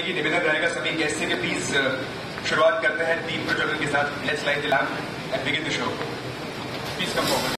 कि निवेदन रहेगा सभी गेस्ट से कि प्लीज शुरुआत करते हैं दीप प्रज्वलन के साथ। Let's light the lamp and begin the show. Please come forward.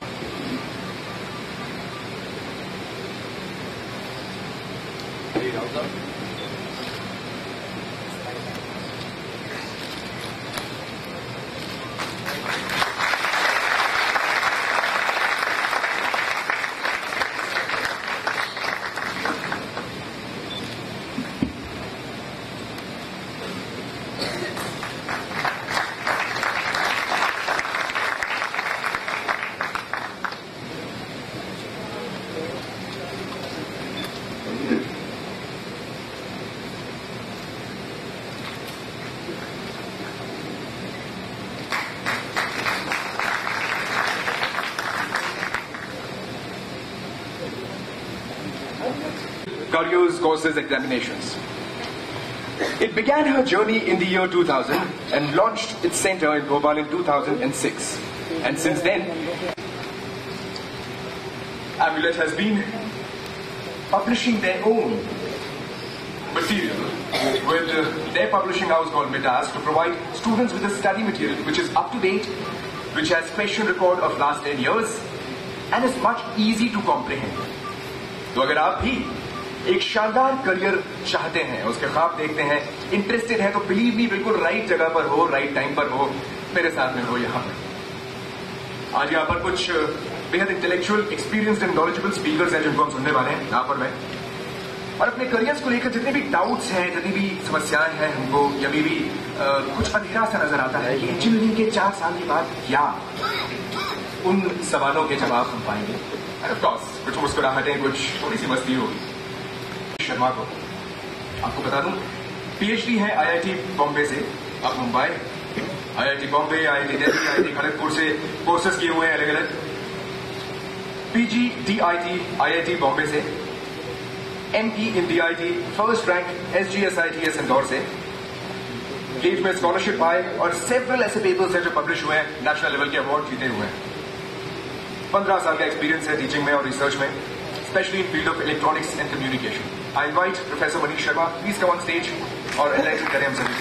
Careers, courses, examinations. It began her journey in the year 2000 and launched its center in Bhopal in 2006. And since then, Amulet has been publishing their own material with their publishing house called Midas to provide students with a study material which is up to date, which has question record of last 10 years and is much easy to comprehend. तो अगर आप भी एक शानदार career चाहते हैं, उसके ख्वाब देखते हैं, इंटरेस्टेड है, तो बिलीव मी बिल्कुल राइट जगह पर हो, राइट टाइम पर हो, मेरे साथ में हो यहाँ पर। आज यहाँ पर कुछ बेहद intellectual, experienced and knowledgeable speakers हैं जिनको हम सुनने वाले हैं यहाँ पर मैं। और अपने करियर्स को लेकर जितने भी डाउट्स हैं, जितनी भी समस्याएं हैं, हमको अभी भी कुछ अंधेरा सा नजर आता है कि इंजीनियरिंग के 4 साल के बाद क्या उन सवालों के जवाब हम पाएंगे। ऑफ कोर्स कुछ मुस्कुराहटें, कुछ थोड़ी सी मस्ती होगी। शर्मा को आपको बता दूं, पीएचडी है आईआईटी बॉम्बे से, आप Mumbai, IIT Bombay, IIT Delhi, IIT Kharagpur से कोर्सेज किए हुए हैं अलग अलग। पीजी डीआईटी आईआईटी बॉम्बे से, एमई इन DIT first rank SGSITS Indore से, गेट में स्कॉलरशिप पाए और सेवरल ऐसे पेपर्स हैं जो पब्लिश हुए हैं, नेशनल लेवल के अवार्ड जीते हुए हैं। 15 साल का एक्सपीरियंस है टीचिंग में और रिसर्च में, specially in field of electronics and communication. I invite professor Manish Sharma, please come on stage और एनलाइटन करें हम सभी।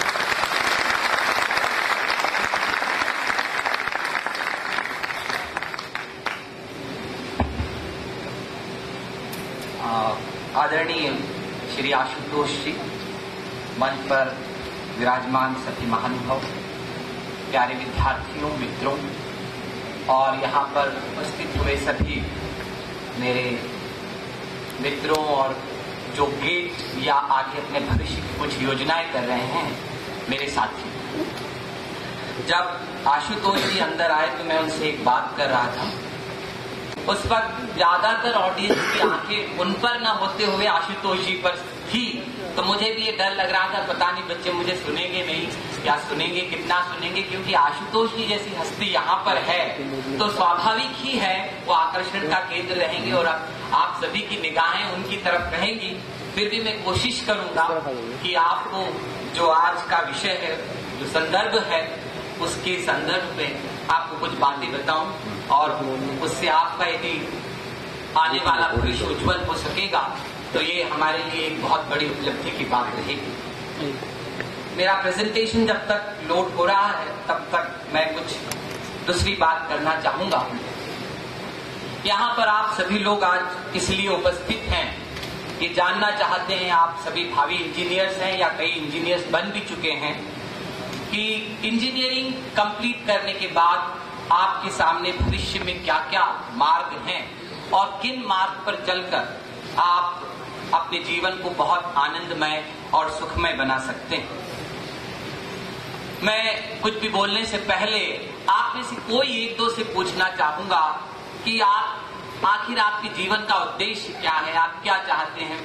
आदरणीय श्री आशुतोष जी, मंच पर विराजमान सभी महानुभाव, प्यारे विद्यार्थियों, मित्रों और यहाँ पर उपस्थित हुए सभी मेरे मित्रों और जो गेट या आगे अपने भविष्य की कुछ योजनाएं कर रहे हैं, मेरे साथी। जब आशुतोष जी अंदर आए तो मैं उनसे एक बात कर रहा था। उस वक्त ज्यादातर ऑडियंस की आंखें उन पर न होते हुए आशुतोष जी पर थी, तो मुझे भी ये डर लग रहा था, पता नहीं बच्चे मुझे सुनेंगे नहीं, या सुनेंगे कितना सुनेंगे, क्योंकि आशुतोष जी जैसी हस्ती यहाँ पर है तो स्वाभाविक ही है वो आकर्षण का केंद्र रहेंगे और आप सभी की निगाहें उनकी तरफ रहेंगी। फिर भी मैं कोशिश करूंगा कि आपको जो आज का विषय है, जो संदर्भ है, उसके संदर्भ में आपको कुछ बातें बताऊं और उससे आपका यदि आने वाला भविष्य उज्जवल हो सकेगा तो ये हमारे लिए एक बहुत बड़ी उपलब्धि की बात रहेगी। मेरा प्रेजेंटेशन जब तक लोड हो रहा है तब तक मैं कुछ दूसरी बात करना चाहूंगा। यहाँ पर आप सभी लोग आज इसलिए उपस्थित हैं कि जानना चाहते हैं, आप सभी भावी इंजीनियर्स हैं या कई इंजीनियर्स बन भी चुके हैं, कि इंजीनियरिंग कंप्लीट करने के बाद आपके सामने भविष्य में क्या क्या मार्ग हैं और किन मार्ग पर चलकर आप अपने जीवन को बहुत आनंदमय और सुखमय बना सकते हैं। मैं कुछ भी बोलने से पहले आप में से कोई एक दो से पूछना चाहूंगा कि आप आखिर आपके जीवन का उद्देश्य क्या है, आप क्या चाहते हैं।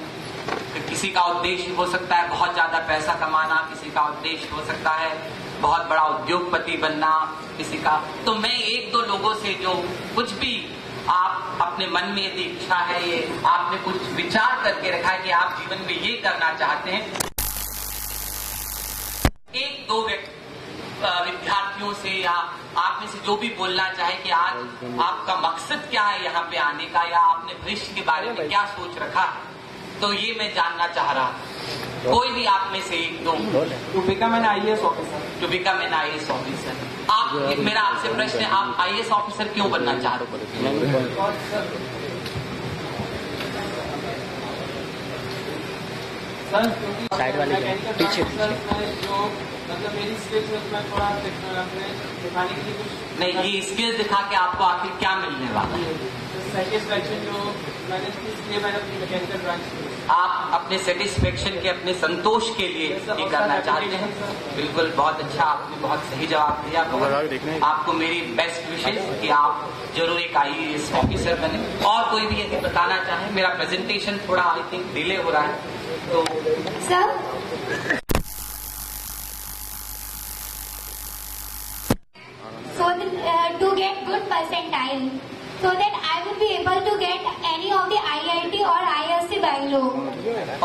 किसी का उद्देश्य हो सकता है बहुत ज्यादा पैसा कमाना, किसी का उद्देश्य हो सकता है बहुत बड़ा उद्योगपति बनना, किसी का। तो मैं एक दो लोगों से जो कुछ भी आप अपने मन में यदि इच्छा है, ये आपने कुछ विचार करके रखा है कि आप जीवन में ये करना चाहते हैं, एक दो विद्यार्थियों से या आप में से जो भी बोलना चाहे कि आज आपका मकसद क्या है यहाँ पे आने का, या आपने भविष्य के बारे में क्या सोच रखा है, तो ये मैं जानना चाह रहा हूँ। कोई भी आप में से एक दो। To become an IAS officer. To become an IAS officer. आप, मेरा आपसे प्रश्न है, आप IAS ऑफिसर क्यों बनना चाहते हो? सर साइड वाले पीछे जो मतलब मेरी स्किल्स मैं थोड़ा अपने दिखाने के लिए कुछ नहीं, ये स्किल्स दिखा के आपको आखिर क्या मिलने वाला है? सेटिस्फैक्शन जो मैंने इसलिए मैंने अपनी मैकेनिकल ब्रांच की। आप अपने सेटिस्फेक्शन के, अपने संतोष के लिए ये करना चाहते हैं। बिल्कुल, बहुत अच्छा, आपने बहुत सही जवाब दिया। आपको मेरी बेस्ट विशेष कि आप जरूर एक IAS ऑफिसर बने। और कोई भी यदि बताना चाहे, मेरा प्रेजेंटेशन थोड़ा आई थिंक डिले हो रहा है तो sir so to get good percentile so that I would be able to get any of the IIT or ISC Bangalore.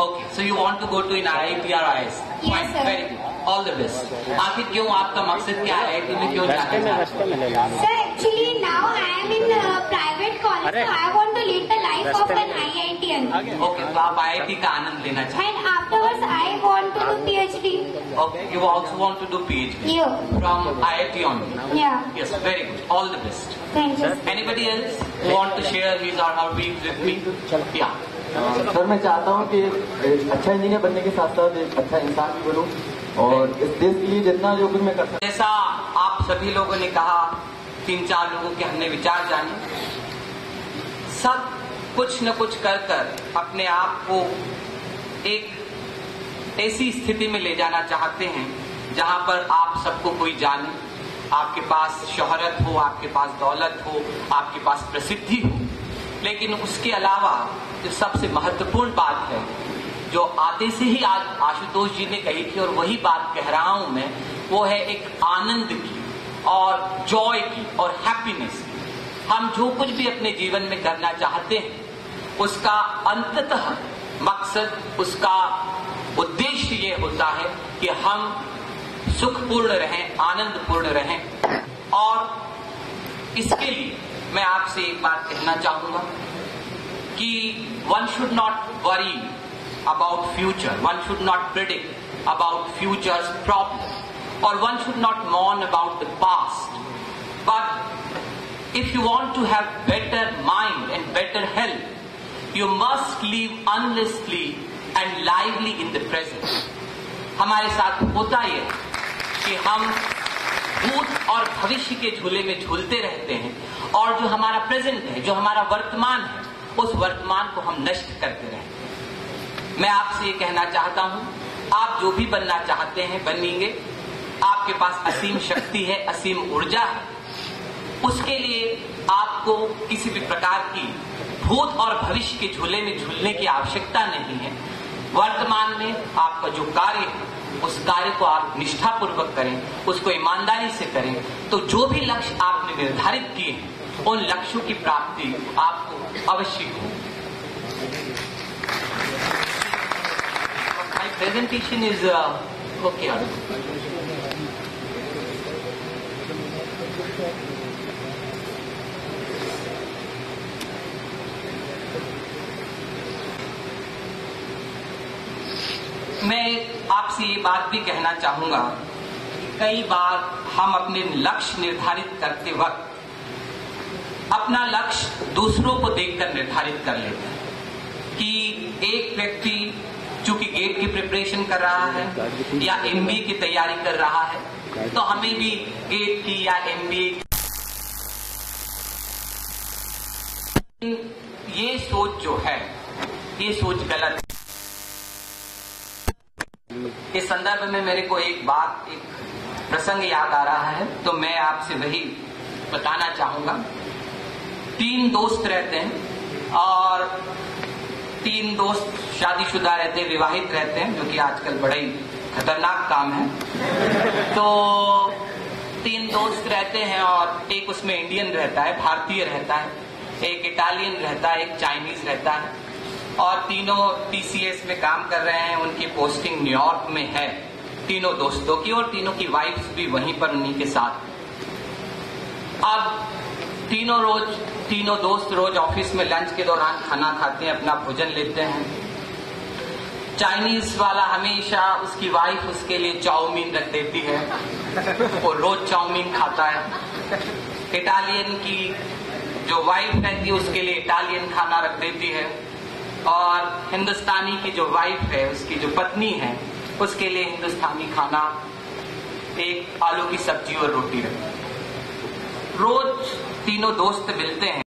Okay, so you want to go to an IIT or ISC? Yes, sir. Very good. All the best. आखिर क्यों, आपका मकसद क्या है IIT में क्यों जाना चाहते हैं? Sir, actually now I am in private college, so I want to lead the life of an IITian. Okay, तो आप IIT का आनंद लेना चाहते And afterwards I want to do PhD. हैं? Okay, you also want to do PhD Yeah. from IIT only? Yeah. Yes, very good. All the best. Thank you. Anybody else who want to share his or her views with me? Yeah. Sir मैं चाहता हूँ कि एक अच्छा engineer बनने के साथ साथ एक अच्छा इंसान भी बनूं और इस देश के लिए जितना जो कुछ मैं कर सकता। जैसा आप सभी लोगों ने कहा, 3-4 लोगों के हमने विचार जाने, सब कुछ न कुछ कर कर अपने आप को एक ऐसी स्थिति में ले जाना चाहते हैं जहां पर आप सबको कोई जाने, आपके पास शोहरत हो, आपके पास दौलत हो, आपके पास प्रसिद्धि हो। लेकिन उसके अलावा जो सबसे महत्वपूर्ण बात है, जो आते से ही आज आशुतोष जी ने कही थी और वही बात कह रहा हूं मैं, वो है एक आनंद की और जॉय की और हैप्पीनेस की। हम जो कुछ भी अपने जीवन में करना चाहते हैं उसका अंततः मकसद, उसका उद्देश्य ये होता है कि हम सुखपूर्ण रहें, आनंदपूर्ण रहें। और इसके लिए मैं आपसे एक बात कहना चाहूंगा कि one should not worry about future, one should not predict about future's problem, or one should not mourn about the past. But if you want to have better mind and better health, you must live honestly and lively in the present. हमारे साथ होता ये कि हम भूत और भविष्य के झूले में झूलते रहते हैं और जो हमारा प्रेजेंट है, जो हमारा वर्तमान है, उस वर्तमान को हम नष्ट करते रहते हैं। मैं आपसे ये कहना चाहता हूं, आप जो भी बनना चाहते हैं बनेंगे। आपके पास असीम शक्ति है, असीम ऊर्जा है। उसके लिए आपको किसी भी प्रकार की भूत और भविष्य के झूले में झूलने की आवश्यकता नहीं है। वर्तमान में आपका जो कार्य है, उस कार्य को आप निष्ठापूर्वक करें, उसको ईमानदारी से करें, तो जो भी लक्ष्य आपने निर्धारित किए हैं, उन लक्ष्यों की प्राप्ति आपको अवश्य हो। My presentation is okay. मैं आपसे ये बात भी कहना चाहूंगा कि कई बार हम अपने लक्ष्य निर्धारित करते वक्त अपना लक्ष्य दूसरों को देखकर निर्धारित कर लेते हैं कि एक व्यक्ति चूंकि गेट की प्रिपरेशन कर रहा है या MBA की तैयारी कर रहा है, तो हमें भी गेट की या MBA ये सोच जो है, ये सोच गलत है। इस संदर्भ में मेरे को एक प्रसंग याद आ रहा है, तो मैं आपसे वही बताना चाहूंगा। 3 दोस्त रहते हैं और 3 दोस्त शादीशुदा रहते हैं, विवाहित रहते हैं, जो कि आजकल बड़ा ही खतरनाक काम है। तो 3 दोस्त रहते हैं और एक उसमें इंडियन रहता है, भारतीय रहता है, एक इटालियन रहता है, एक चाइनीज रहता है, और तीनों TCS में काम कर रहे हैं। उनकी पोस्टिंग न्यूयॉर्क में है, तीनों दोस्तों की, और तीनों की वाइफ्स भी वहीं पर उन्हीं के साथ। अब तीनों दोस्त रोज ऑफिस में लंच के दौरान खाना खाते हैं, अपना भोजन लेते हैं। चाइनीज वाला हमेशा उसकी वाइफ उसके लिए चाउमीन रख देती है, वो रोज चाउमीन खाता है। इटालियन की जो वाइफ रहती है उसके लिए इटालियन खाना रख देती है, और हिंदुस्तानी की जो वाइफ है, उसकी जो पत्नी है, उसके लिए हिंदुस्तानी खाना एक आलू की सब्जी और रोटी रखती है। रोज तीनों दोस्त मिलते हैं।